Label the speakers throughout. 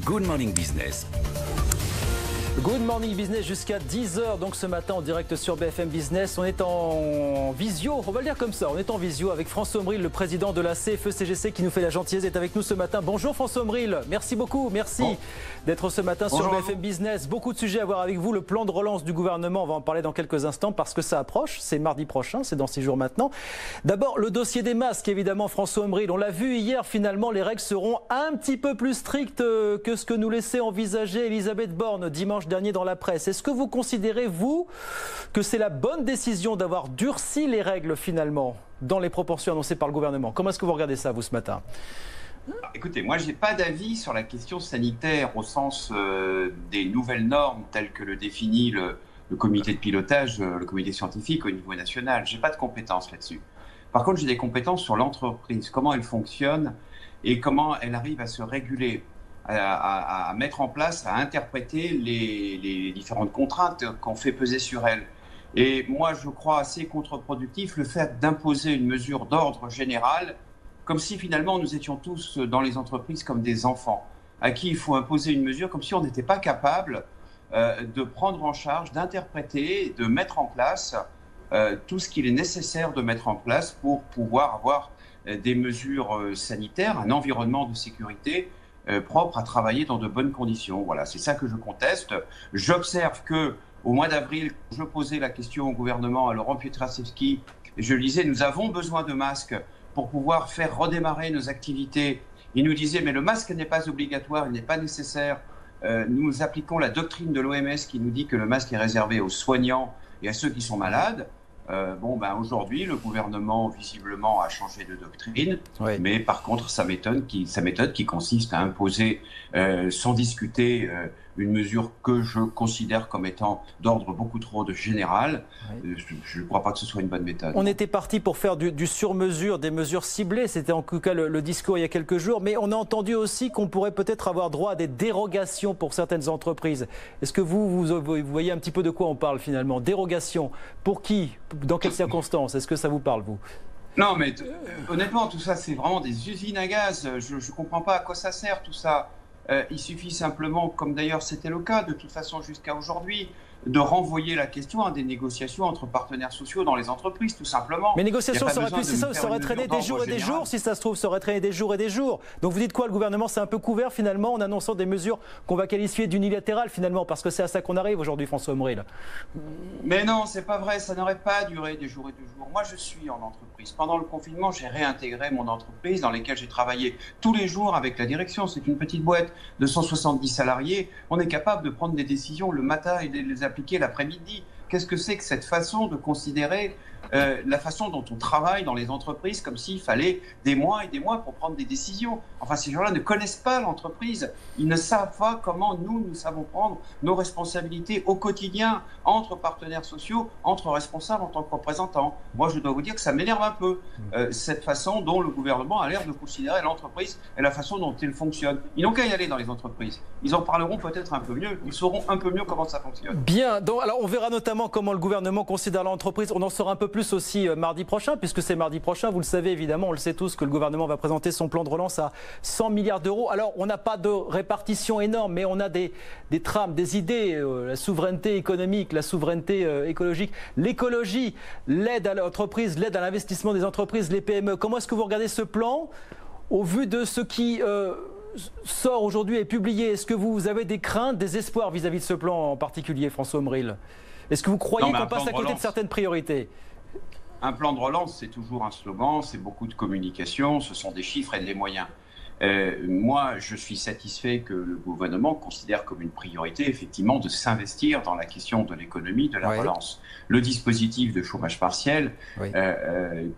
Speaker 1: Good Morning Business.
Speaker 2: Good Morning Business jusqu'à 10h, donc ce matin en direct sur BFM Business. On est en visio, on va le dire comme ça, on est en visio avec François Omril, le président de la CFE-CGC qui nous fait la gentillesse d'être avec nous ce matin. Bonjour François Omril, merci beaucoup, merci d'être ce matin sur BFM Business. Beaucoup de sujets à voir avec vous, le plan de relance du gouvernement, on va en parler dans quelques instants parce que ça approche, c'est mardi prochain, c'est dans 6 jours maintenant. D'abord le dossier des masques évidemment François Omril, on l'a vu hier finalement, les règles seront un petit peu plus strictes que ce que nous laissait envisager Elisabeth Borne dimanche dernier dans la presse. Est-ce que vous considérez, vous, que c'est la bonne décision d'avoir durci les règles finalement dans les proportions annoncées par le gouvernement? Comment est-ce que vous regardez ça, vous, ce matin?
Speaker 3: Écoutez, moi, je n'ai pas d'avis sur la question sanitaire au sens des nouvelles normes telles que le définit le comité de pilotage, le comité scientifique au niveau national. Je n'ai pas de compétences là-dessus. Par contre, j'ai des compétences sur l'entreprise, comment elle fonctionne et comment elle arrive à se réguler. À mettre en place, à interpréter les différentes contraintes qu'on fait peser sur elle. Et moi, je crois assez contre-productif le fait d'imposer une mesure d'ordre général, comme si finalement nous étions tous dans les entreprises comme des enfants, à qui il faut imposer une mesure comme si on n'était pas capable de prendre en charge, d'interpréter, de mettre en place tout ce qu'il est nécessaire de mettre en place pour pouvoir avoir des mesures sanitaires, un environnement de sécurité propre à travailler dans de bonnes conditions. Voilà, c'est ça que je conteste. J'observe que au mois d'avril, je posais la question au gouvernement, à Laurent Pietraszewski, je lui disais, nous avons besoin de masques pour pouvoir faire redémarrer nos activités. Il nous disait, mais le masque n'est pas obligatoire, il n'est pas nécessaire. Nous appliquons la doctrine de l'OMS qui nous dit que le masque est réservé aux soignants et à ceux qui sont malades. Aujourd'hui, le gouvernement, visiblement, a changé de doctrine, mais par contre, sa méthode qui consiste à imposer, sans discuter, une mesure que je considère comme étant d'ordre beaucoup trop général, je ne crois pas que ce soit une bonne méthode.
Speaker 2: On était parti pour faire du sur-mesure, des mesures ciblées, c'était en tout cas le discours il y a quelques jours, mais on a entendu aussi qu'on pourrait peut-être avoir droit à des dérogations pour certaines entreprises. Est-ce que vous voyez un petit peu de quoi on parle finalement? Dérogation, pour qui? Dans quelles circonstances? Est-ce que ça vous parle, vous?
Speaker 3: Non, mais honnêtement, tout ça, c'est vraiment des usines à gaz. Je ne comprends pas à quoi ça sert, tout ça. Il suffit simplement, comme d'ailleurs c'était le cas de toute façon jusqu'à aujourd'hui, de renvoyer la question à des négociations entre partenaires sociaux dans les entreprises, tout simplement.
Speaker 2: Mais négociations, ça aurait traîné des jours et des jours, si ça se trouve, ça aurait traîné des jours et des jours. Donc vous dites quoi, le gouvernement s'est un peu couvert finalement en annonçant des mesures qu'on va qualifier d'unilatérales finalement, parce que c'est à ça qu'on arrive aujourd'hui, François Omril.
Speaker 3: Mais non, c'est pas vrai, ça n'aurait pas duré des jours et des jours. Moi, je suis en entreprise. Pendant le confinement, j'ai réintégré mon entreprise dans laquelle j'ai travaillé tous les jours avec la direction. C'est une petite boîte de 170 salariés. On est capable de prendre des décisions le matin et de les appliquer l'après-midi. Qu'est-ce que c'est que cette façon de considérer la façon dont on travaille dans les entreprises comme s'il fallait des mois et des mois pour prendre des décisions? Enfin, ces gens-là ne connaissent pas l'entreprise. Ils ne savent pas comment nous savons prendre nos responsabilités au quotidien entre partenaires sociaux, entre responsables en tant que représentants. Moi, je dois vous dire que ça m'énerve un peu, cette façon dont le gouvernement a l'air de considérer l'entreprise et la façon dont elle fonctionne. Ils n'ont qu'à y aller dans les entreprises. Ils en parleront peut-être un peu mieux. Ils sauront un peu mieux comment ça fonctionne.
Speaker 2: Bien. Donc, alors, on verra notamment comment le gouvernement considère l'entreprise. On en saura un peu plus aussi mardi prochain, puisque c'est mardi prochain, vous le savez évidemment, on le sait tous, que le gouvernement va présenter son plan de relance à 100 milliards d'euros. Alors, on n'a pas de répartition énorme, mais on a des trames, des idées, la souveraineté économique, la souveraineté écologique, l'écologie, l'aide à l'entreprise, l'aide à l'investissement des entreprises, les PME. Comment est-ce que vous regardez ce plan au vu de ce qui sort aujourd'hui et publié? Est-ce que vous avez des craintes, des espoirs vis-à-vis de ce plan en particulier, François Omril? Est-ce que vous croyez qu'on passe à côté de certaines priorités?
Speaker 3: Un plan de relance, c'est toujours un slogan, c'est beaucoup de communication, ce sont des chiffres et des moyens. Moi, je suis satisfait que le gouvernement considère comme une priorité, effectivement, de s'investir dans la question de l'économie, de la relance. Le dispositif de chômage partiel,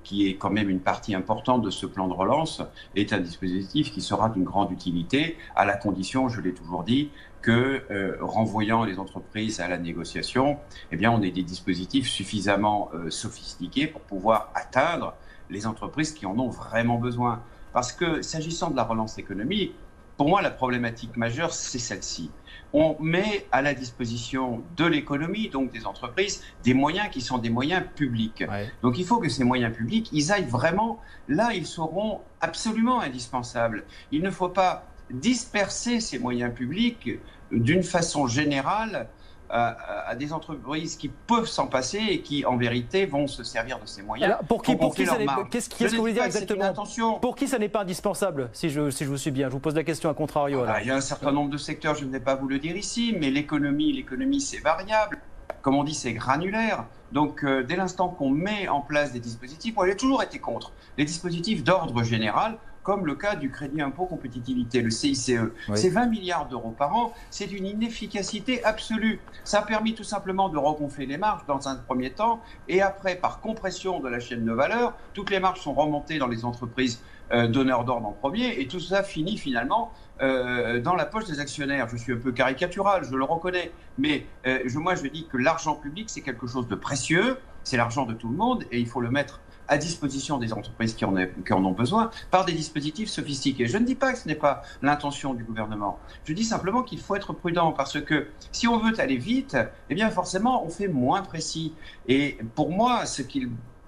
Speaker 3: qui est quand même une partie importante de ce plan de relance, est un dispositif qui sera d'une grande utilité, à la condition, je l'ai toujours dit, que renvoyant les entreprises à la négociation, eh bien, on ait des dispositifs suffisamment sophistiqués pour pouvoir atteindre les entreprises qui en ont vraiment besoin. Parce que s'agissant de la relance économique, pour moi, la problématique majeure, c'est celle-ci. On met à la disposition de l'économie, donc des entreprises, des moyens qui sont des moyens publics. Donc il faut que ces moyens publics, ils aillent vraiment là, ils seront absolument indispensables. Il ne faut pas disperser ces moyens publics d'une façon générale à des entreprises qui peuvent s'en passer et qui, en vérité, vont se servir de ces moyens.
Speaker 2: Alors, pour qui ça n'est pas, qu'est-ce que vous voulez dire exactement? Pour qui ça n'est pas indispensable, si je vous suis bien? Je vous pose la question à contrario.
Speaker 3: Il y a un certain nombre de secteurs, je ne vais pas vous le dire ici, mais l'économie, c'est variable. Comme on dit, c'est granulaire. Donc, dès l'instant qu'on met en place des dispositifs, moi j'ai toujours été contre les dispositifs d'ordre général, comme le cas du crédit impôt compétitivité, le CICE. Oui. C'est 20 milliards d'euros par an, c'est d'une inefficacité absolue. Ça a permis tout simplement de regonfler les marges dans un premier temps, et après, par compression de la chaîne de valeur, toutes les marges sont remontées dans les entreprises donneurs d'ordre en premier, et tout ça finit finalement dans la poche des actionnaires. Je suis un peu caricatural, je le reconnais, mais moi je dis que l'argent public c'est quelque chose de précieux, c'est l'argent de tout le monde, et il faut le mettre à disposition des entreprises qui en ont besoin par des dispositifs sophistiqués. Je ne dis pas que ce n'est pas l'intention du gouvernement. Je dis simplement qu'il faut être prudent parce que si on veut aller vite, eh bien forcément on fait moins précis. Et pour moi,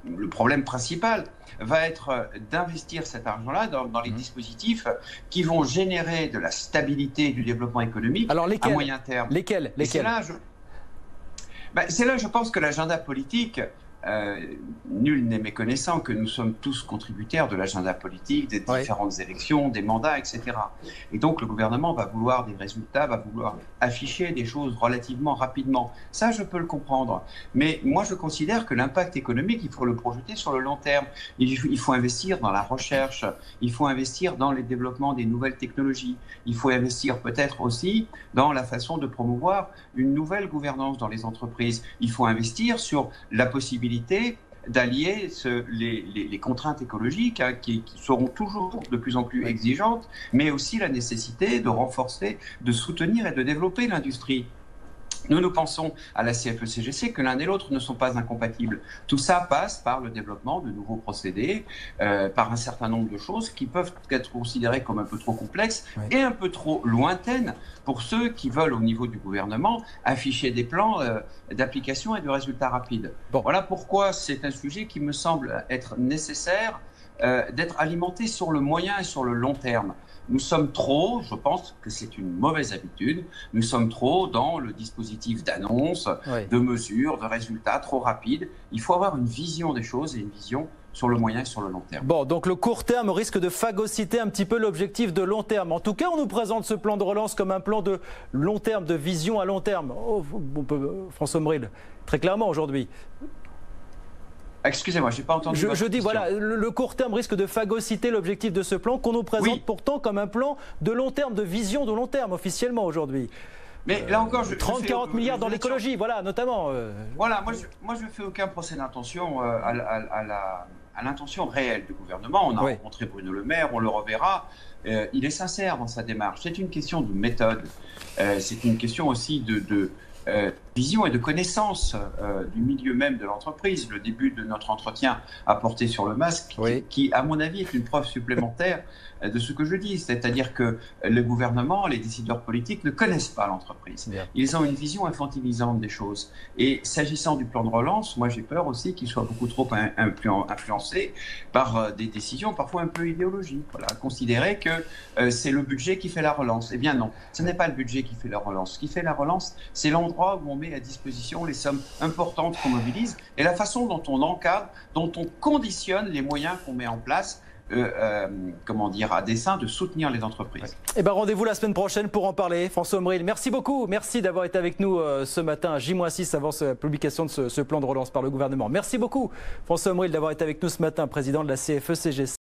Speaker 3: le problème principal va être d'investir cet argent-là dans les dispositifs qui vont générer de la stabilité et du développement économique à moyen terme.
Speaker 2: Lesquels
Speaker 3: c'est là, je pense que l'agenda politique, nul n'est méconnaissant que nous sommes tous contributaires de l'agenda politique, des différentes élections, des mandats, etc. Et donc le gouvernement va vouloir des résultats, va vouloir afficher des choses relativement rapidement. Ça, je peux le comprendre. Mais moi, je considère que l'impact économique, il faut le projeter sur le long terme. Il faut investir dans la recherche, il faut investir dans le développement des nouvelles technologies, il faut investir peut-être aussi dans la façon de promouvoir une nouvelle gouvernance dans les entreprises. Il faut investir sur la possibilité d'allier les contraintes écologiques qui seront toujours de plus en plus exigeantes, mais aussi la nécessité de renforcer, de soutenir et de développer l'industrie. Nous pensons à la CFE-CGC que l'un et l'autre ne sont pas incompatibles. Tout ça passe par le développement de nouveaux procédés, par un certain nombre de choses qui peuvent être considérées comme un peu trop complexes et un peu trop lointaines pour ceux qui veulent, au niveau du gouvernement, afficher des plans d'application et de résultats rapides. Bon. Voilà pourquoi c'est un sujet qui me semble être nécessaire d'être alimenté sur le moyen et sur le long terme. Nous sommes trop, je pense que c'est une mauvaise habitude, nous sommes trop dans le dispositif d'annonce, de mesures, de résultats trop rapides. Il faut avoir une vision des choses et une vision sur le moyen et sur le long terme.
Speaker 2: Bon, donc le court terme risque de phagocyter un petit peu l'objectif de long terme. En tout cas, on nous présente ce plan de relance comme un plan de long terme, de vision à long terme. Oh, François Omril, très clairement aujourd'hui.
Speaker 3: Excusez-moi, je n'ai pas entendu.
Speaker 2: Je dis, voilà, le court terme risque de phagocyter l'objectif de ce plan qu'on nous présente pourtant comme un plan de long terme, de vision de long terme officiellement aujourd'hui.
Speaker 3: Mais là encore,
Speaker 2: 30-40 milliards dans l'écologie, voilà, notamment.
Speaker 3: Voilà, moi je ne fais aucun procès d'intention à l'intention réelle du gouvernement. On a rencontré Bruno Le Maire, on le reverra. Il est sincère dans sa démarche. C'est une question de méthode. C'est une question aussi de vision et de connaissance du milieu même de l'entreprise. Le début de notre entretien a porté sur le masque, qui, à mon avis, est une preuve supplémentaire de ce que je dis. C'est-à-dire que le gouvernement, les décideurs politiques ne connaissent pas l'entreprise. Ils ont une vision infantilisante des choses. Et s'agissant du plan de relance, moi j'ai peur aussi qu'il soit beaucoup trop influencé par des décisions parfois un peu idéologiques. Voilà, considérer que c'est le budget qui fait la relance. Eh bien non, ce n'est pas le budget qui fait la relance. Ce qui fait la relance, c'est l'endroit où on met à disposition les sommes importantes qu'on mobilise et la façon dont on encadre, dont on conditionne les moyens qu'on met en place à dessein de soutenir les entreprises.
Speaker 2: Eh ben, rendez-vous la semaine prochaine pour en parler. François Omril, merci beaucoup. Merci d'avoir été avec nous ce matin, J-6 avant la publication de ce plan de relance par le gouvernement. Merci beaucoup, François Omril, d'avoir été avec nous ce matin, président de la CFE-CGC.